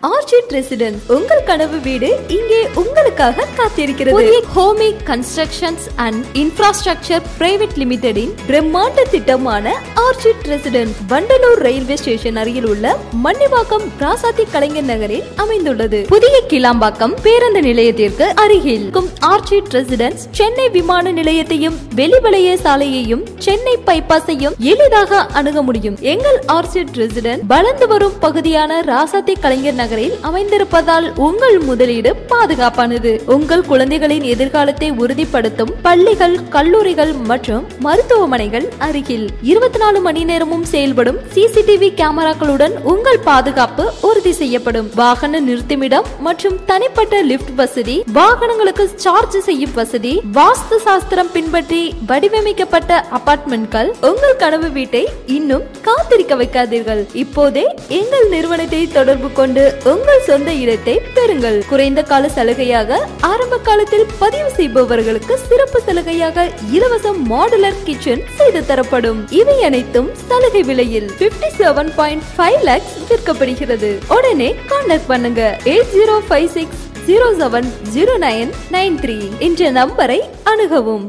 Orchid residence உங்கள் கனவு வீடு இங்கே உங்களுக்காக காத்திருக்கிறது. Homi constructions and infrastructure private லிமிடெடின் பிரம்மாண்ட திட்டமான orchid residence Vandalur railway station அருகில் உள்ள மன்னிவாக்கம் ராசாத்தி கலைஞர் நகரில் அமைந்துள்ளது. புதிய கிளாம்பாக்கம் பேருந்து நிலையத்திற்கு அருகில் ஆர்ச்சிட் ரெசிடென்ஸ் சென்னை விமான நிலையத்தையும் வெளிவளைய சாலையையும் சென்னை பைபாஸையும் எளிதாக அணுக முடியும். எங்கள் ஆர்ச்சிட் ரெசிடென்ஸ் வளர்ந்து வரும் பகுதியான ராசாத்தி கலைஞர் நகரில் அமைந்திருப்பதால் உங்கள் முதலீடு பாதுகாப்பானது. உங்கள் குழந்தைகளின் எதிர்காலத்தை உறுதிப்படுத்தும் பள்ளிகள், கல்லூரிகள் மற்றும் மருத்துவமனைகள் அருகில் 24 மணி நேரமும் செயல்படும் சிசிடிவி கேமராக்களுடன் உங்கள் பாதுகாப்பு உறுதி செய்யப்படும். வாகன நிறுத்துமிடம் மற்றும் தனிப்பட்ட லிப்ட் வசதி, வாகனங்களுக்கு சார்ஜ் செய்யும் வசதி, வாஸ்து சாஸ்திரம் பின்பற்றி வடிவமைக்கப்பட்ட அபார்ட்மெண்ட்கள். உங்கள் கனவு வீட்டை இன்னும் காத்திருக்க வைக்காதீர்கள். இப்போதே எங்கள் நிறுவனத்தை தொடர்பு கொண்டு உங்கள் சொந்த இடத்தை பெறுங்கள். குறைந்த கால சலுகையாக ஆரம்ப காலத்தில் பதிவு செய்பவர்களுக்கு சிறப்பு சலுகையாக இலவச மாடுலர் கிச்சன் செய்து தரப்படும். இவை அனைத்தும் சலுகை விலையில் 57.5 lakhs விற்கப்படுகிறது. உடனே கான்டாக்ட் பண்ணுங்க 8056070993 என்ற நம்பரை அணுகவும்.